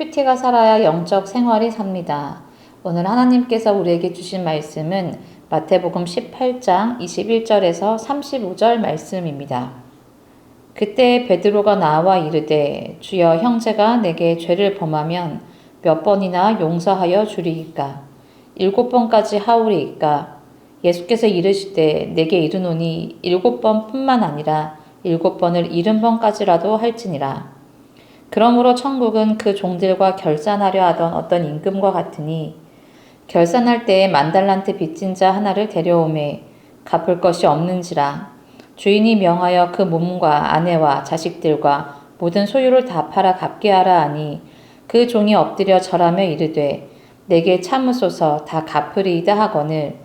큐티가 살아야 영적 생활이 삽니다. 오늘 하나님께서 우리에게 주신 말씀은 마태복음 18장 21절에서 35절 말씀입니다. 그때 베드로가 나와 이르되 주여 형제가 내게 죄를 범하면 몇 번이나 용서하여 주리이까 7번까지 하오리이까 예수께서 이르시되 내게 이르노니 7번뿐만 아니라 7번을 70번까지라도 할지니라. 그러므로 천국은 그 종들과 결산하려 하던 어떤 임금과 같으니 결산할 때에 10,000달란트 빚진 자 하나를 데려오매 갚을 것이 없는지라. 주인이 명하여 그 몸과 아내와 자식들과 모든 소유를 다 팔아 갚게 하라 하니 그 종이 엎드려 절하며 이르되 내게 참으소서 다 갚으리이다 하거늘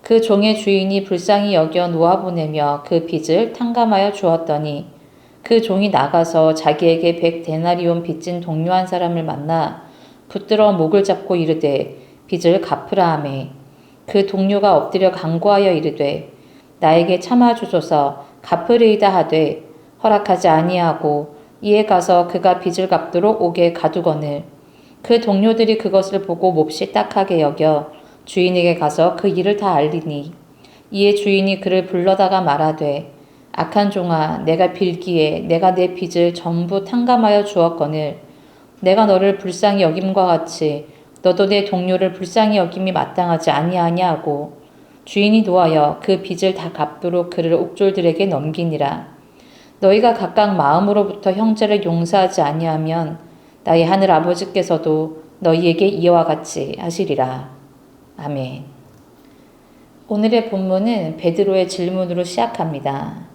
그 종의 주인이 불쌍히 여겨 놓아보내며 그 빚을 탕감하여 주었더니 그 종이 나가서 자기에게 100데나리온 빚진 동료 한 사람을 만나 붙들어 목을 잡고 이르되 빚을 갚으라 하매 그 동료가 엎드려 간구하여 이르되 나에게 참아 주소서 갚으리이다 하되 허락하지 아니하고 이에 가서 그가 빚을 갚도록 옥에 가두거늘 그 동료들이 그것을 보고 몹시 딱하게 여겨 주인에게 가서 그 일을 다 알리니 이에 주인이 그를 불러다가 말하되 악한 종아 내가 빌기에 내가 내 빚을 전부 탕감하여 주었거늘 내가 너를 불쌍히 여김과 같이 너도 내 동료를 불쌍히 여김이 마땅하지 아니하냐 하고 주인이 노하여 그 빚을 다 갚도록 그를 옥졸들에게 넘기니라. 너희가 각각 마음으로부터 형제를 용서하지 아니하면 나의 하늘 아버지께서도 너희에게 이와 같이 하시리라. 아멘. 오늘의 본문은 베드로의 질문으로 시작합니다.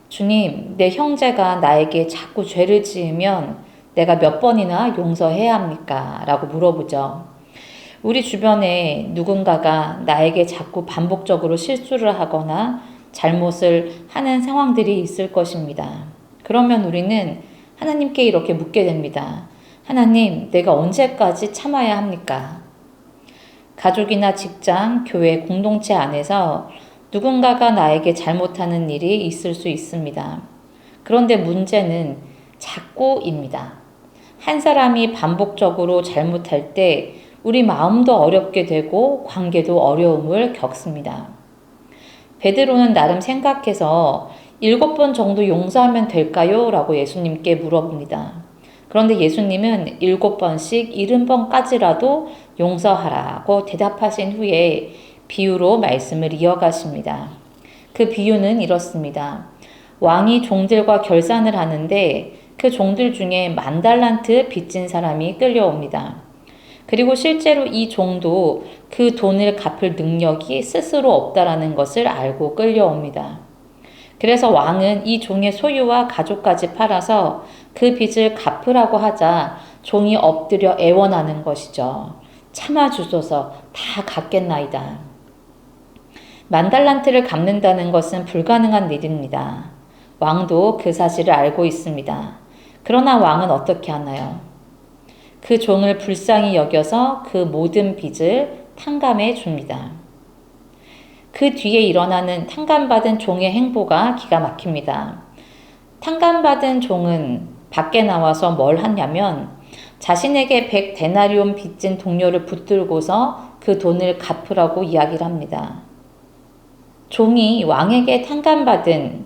주님, 내 형제가 나에게 자꾸 죄를 지으면 내가 몇 번이나 용서해야 합니까? 라고 물어보죠. 우리 주변에 누군가가 나에게 자꾸 반복적으로 실수를 하거나 잘못을 하는 상황들이 있을 것입니다. 그러면 우리는 하나님께 이렇게 묻게 됩니다. 하나님, 내가 언제까지 참아야 합니까? 가족이나 직장, 교회, 공동체 안에서 누군가가 나에게 잘못하는 일이 있을 수 있습니다. 그런데 문제는 자꾸입니다. 한 사람이 반복적으로 잘못할 때 우리 마음도 어렵게 되고 관계도 어려움을 겪습니다. 베드로는 나름 생각해서 7번 정도 용서하면 될까요? 라고 예수님께 물어봅니다. 그런데 예수님은 7번씩 70번까지라도 용서하라고 대답하신 후에 비유로 말씀을 이어가십니다. 그 비유는 이렇습니다. 왕이 종들과 결산을 하는데 그 종들 중에 10,000달란트 빚진 사람이 끌려옵니다. 그리고 실제로 이 종도 그 돈을 갚을 능력이 스스로 없다라는 것을 알고 끌려옵니다. 그래서 왕은 이 종의 소유와 가족까지 팔아서 그 빚을 갚으라고 하자 종이 엎드려 애원하는 것이죠. 참아주소서 다 갚겠나이다. 10,000달란트를 갚는다는 것은 불가능한 일입니다. 왕도 그 사실을 알고 있습니다. 그러나 왕은 어떻게 하나요? 그 종을 불쌍히 여겨서 그 모든 빚을 탕감해 줍니다. 그 뒤에 일어나는 탕감받은 종의 행보가 기가 막힙니다. 탕감받은 종은 밖에 나와서 뭘 하냐면 자신에게 100데나리온 빚진 동료를 붙들고서 그 돈을 갚으라고 이야기를 합니다. 종이 왕에게 탕감받은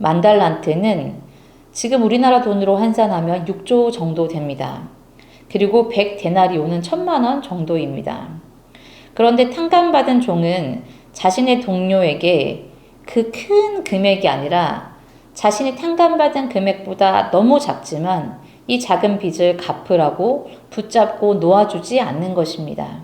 10,000달란트는 지금 우리나라 돈으로 환산하면 6조 정도 됩니다. 그리고 100데나리온은 1,000,000원 정도입니다. 그런데 탕감받은 종은 자신의 동료에게 그 큰 금액이 아니라 자신이 탕감받은 금액보다 너무 작지만 이 작은 빚을 갚으라고 붙잡고 놓아주지 않는 것입니다.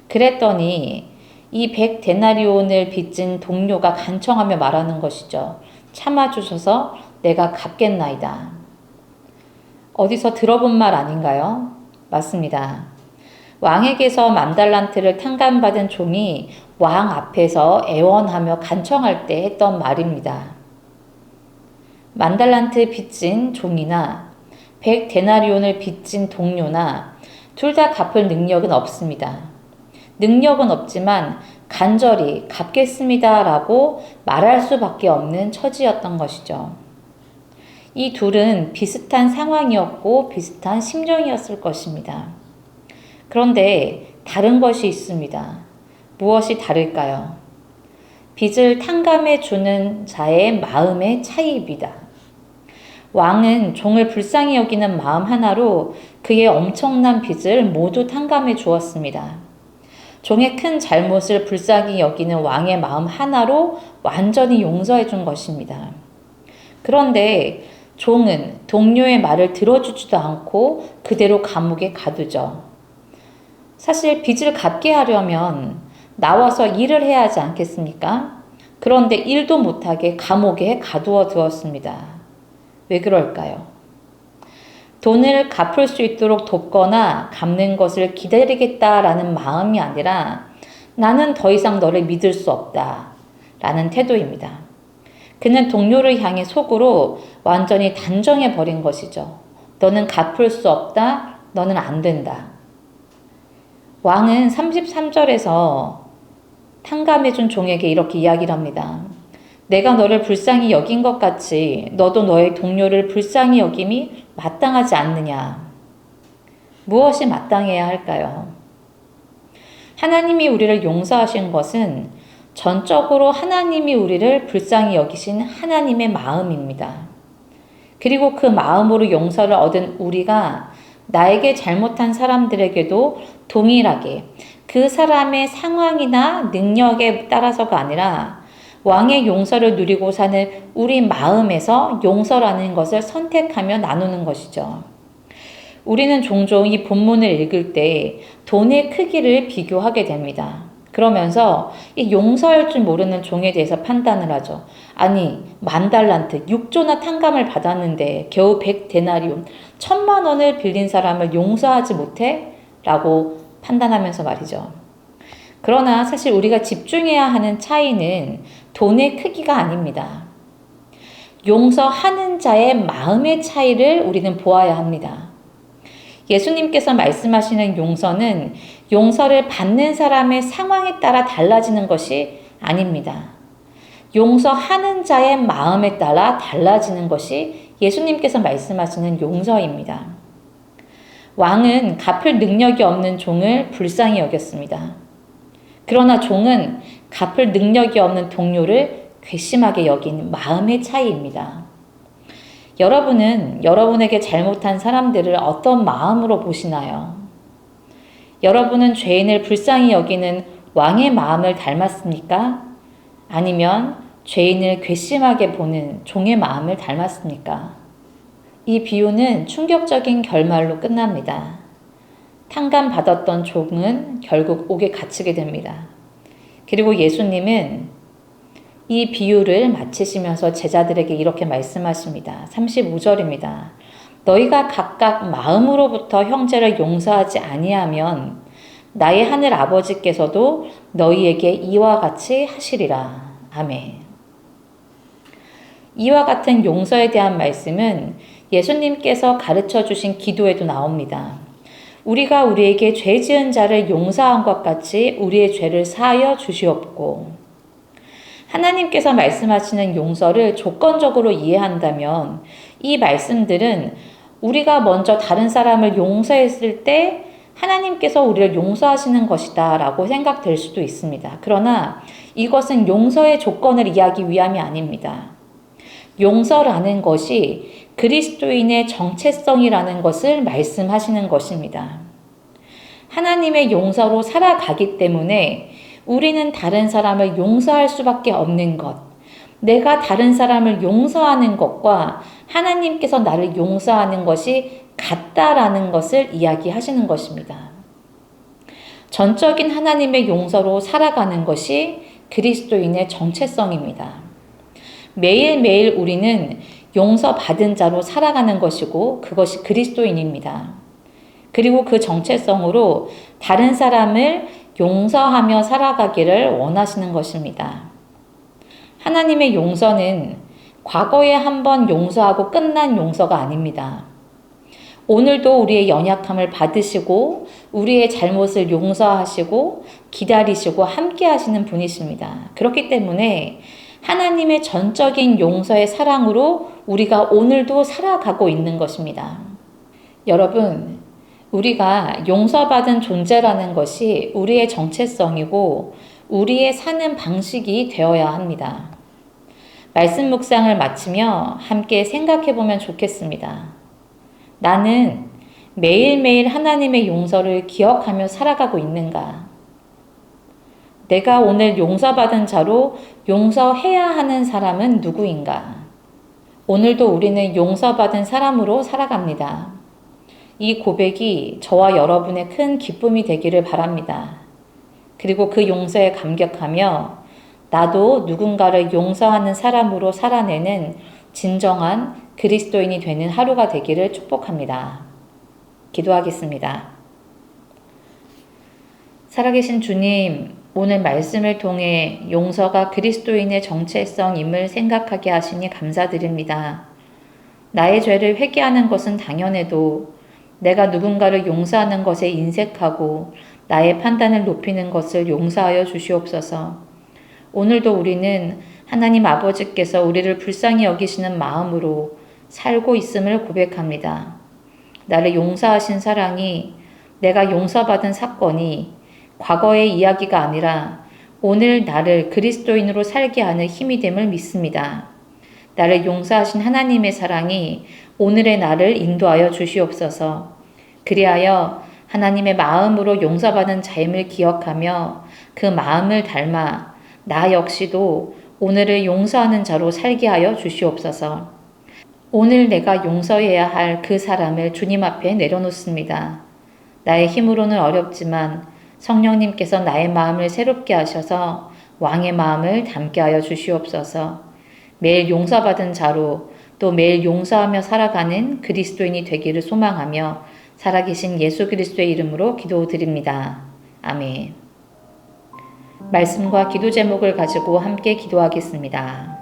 그랬더니 이 100데나리온을 빚진 동료가 간청하며 말하는 것이죠. 참아주셔서 내가 갚겠나이다. 어디서 들어본 말 아닌가요? 맞습니다. 왕에게서 10,000달란트를 탕감받은 종이 왕 앞에서 애원하며 간청할 때 했던 말입니다. 10,000달란트 빚진 종이나 100데나리온을 빚진 동료나 둘 다 갚을 능력은 없습니다. 능력은 없지만 간절히 갚겠습니다 라고 말할 수밖에 없는 처지였던 것이죠. 이 둘은 비슷한 상황이었고 비슷한 심정이었을 것입니다. 그런데 다른 것이 있습니다. 무엇이 다를까요? 빚을 탕감해 주는 자의 마음의 차이입니다. 왕은 종을 불쌍히 여기는 마음 하나로 그의 엄청난 빚을 모두 탕감해 주었습니다. 종의 큰 잘못을 불쌍히 여기는 왕의 마음 하나로 완전히 용서해 준 것입니다. 그런데 종은 동료의 말을 들어주지도 않고 그대로 감옥에 가두죠. 사실 빚을 갚게 하려면 나와서 일을 해야 하지 않겠습니까? 그런데 일도 못하게 감옥에 가두어 두었습니다. 왜 그럴까요? 돈을 갚을 수 있도록 돕거나 갚는 것을 기다리겠다라는 마음이 아니라 나는 더 이상 너를 믿을 수 없다 라는 태도입니다. 그는 동료를 향해 속으로 완전히 단정해 버린 것이죠. 너는 갚을 수 없다. 너는 안 된다. 왕은 33절에서 탕감해준 종에게 이렇게 이야기를 합니다. 내가 너를 불쌍히 여긴 것 같이 너도 너의 동료를 불쌍히 여김이 마땅하지 않느냐. 무엇이 마땅해야 할까요? 하나님이 우리를 용서하신 것은 전적으로 하나님이 우리를 불쌍히 여기신 하나님의 마음입니다. 그리고 그 마음으로 용서를 얻은 우리가 나에게 잘못한 사람들에게도 동일하게 그 사람의 상황이나 능력에 따라서가 아니라 왕의 용서를 누리고 사는 우리 마음에서 용서라는 것을 선택하며 나누는 것이죠. 우리는 종종 이 본문을 읽을 때 돈의 크기를 비교하게 됩니다. 그러면서 이 용서할 줄 모르는 종에 대해서 판단을 하죠. 아니, 10,000달란트, 6조나 탕감을 받았는데 겨우 100데나리온, 1,000,000원을 빌린 사람을 용서하지 못해? 라고 판단하면서 말이죠. 그러나 사실 우리가 집중해야 하는 차이는 돈의 크기가 아닙니다. 용서하는 자의 마음의 차이를 우리는 보아야 합니다. 예수님께서 말씀하시는 용서는 용서를 받는 사람의 상황에 따라 달라지는 것이 아닙니다. 용서하는 자의 마음에 따라 달라지는 것이 예수님께서 말씀하시는 용서입니다. 왕은 갚을 능력이 없는 종을 불쌍히 여겼습니다. 그러나 종은 갚을 능력이 없는 동료를 괘씸하게 여긴 마음의 차이입니다. 여러분은 여러분에게 잘못한 사람들을 어떤 마음으로 보시나요? 여러분은 죄인을 불쌍히 여기는 왕의 마음을 닮았습니까? 아니면 죄인을 괘씸하게 보는 종의 마음을 닮았습니까? 이 비유는 충격적인 결말로 끝납니다. 탕감받았던 종은 결국 옥에 갇히게 됩니다. 그리고 예수님은 이 비유를 마치시면서 제자들에게 이렇게 말씀하십니다. 35절입니다. 너희가 각각 마음으로부터 형제를 용서하지 아니하면 나의 하늘 아버지께서도 너희에게 이와 같이 하시리라. 아멘. 이와 같은 용서에 대한 말씀은 예수님께서 가르쳐 주신 기도에도 나옵니다. 우리가 우리에게 죄 지은 자를 용서한 것 같이 우리의 죄를 사하여 주시옵고. 하나님께서 말씀하시는 용서를 조건적으로 이해한다면 이 말씀들은 우리가 먼저 다른 사람을 용서했을 때 하나님께서 우리를 용서하시는 것이다 라고 생각될 수도 있습니다. 그러나 이것은 용서의 조건을 이해하기 위함이 아닙니다. 용서라는 것이 그리스도인의 정체성이라는 것을 말씀하시는 것입니다. 하나님의 용서로 살아가기 때문에 우리는 다른 사람을 용서할 수밖에 없는 것, 내가 다른 사람을 용서하는 것과 하나님께서 나를 용서하는 것이 같다라는 것을 이야기하시는 것입니다. 전적인 하나님의 용서로 살아가는 것이 그리스도인의 정체성입니다. 매일매일 우리는 용서받은 자로 살아가는 것이고 그것이 그리스도인입니다. 그리고 그 정체성으로 다른 사람을 용서하며 살아가기를 원하시는 것입니다. 하나님의 용서는 과거에 한번 용서하고 끝난 용서가 아닙니다. 오늘도 우리의 연약함을 받으시고 우리의 잘못을 용서하시고 기다리시고 함께 하시는 분이십니다. 그렇기 때문에 하나님의 전적인 용서의 사랑으로 우리가 오늘도 살아가고 있는 것입니다. 여러분, 우리가 용서받은 존재라는 것이 우리의 정체성이고 우리의 사는 방식이 되어야 합니다. 말씀 묵상을 마치며 함께 생각해 보면 좋겠습니다. 나는 매일매일 하나님의 용서를 기억하며 살아가고 있는가? 내가 오늘 용서받은 자로 용서해야 하는 사람은 누구인가? 오늘도 우리는 용서받은 사람으로 살아갑니다. 이 고백이 저와 여러분의 큰 기쁨이 되기를 바랍니다. 그리고 그 용서에 감격하며 나도 누군가를 용서하는 사람으로 살아내는 진정한 그리스도인이 되는 하루가 되기를 축복합니다. 기도하겠습니다. 살아계신 주님, 오늘 말씀을 통해 용서가 그리스도인의 정체성임을 생각하게 하시니 감사드립니다. 나의 죄를 회개하는 것은 당연해도 내가 누군가를 용서하는 것에 인색하고 나의 판단을 높이는 것을 용서하여 주시옵소서. 오늘도 우리는 하나님 아버지께서 우리를 불쌍히 여기시는 마음으로 살고 있음을 고백합니다. 나를 용서하신 사랑이, 내가 용서받은 사건이 과거의 이야기가 아니라 오늘 나를 그리스도인으로 살게 하는 힘이 됨을 믿습니다. 나를 용서하신 하나님의 사랑이 오늘의 나를 인도하여 주시옵소서. 그리하여 하나님의 마음으로 용서받은 자임을 기억하며 그 마음을 닮아 나 역시도 오늘을 용서하는 자로 살게 하여 주시옵소서. 오늘 내가 용서해야 할 그 사람을 주님 앞에 내려놓습니다. 나의 힘으로는 어렵지만 성령님께서 나의 마음을 새롭게 하셔서 왕의 마음을 담게 하여 주시옵소서. 매일 용서받은 자로 또 매일 용서하며 살아가는 그리스도인이 되기를 소망하며 살아계신 예수 그리스도의 이름으로 기도드립니다. 아멘. 말씀과 기도 제목을 가지고 함께 기도하겠습니다.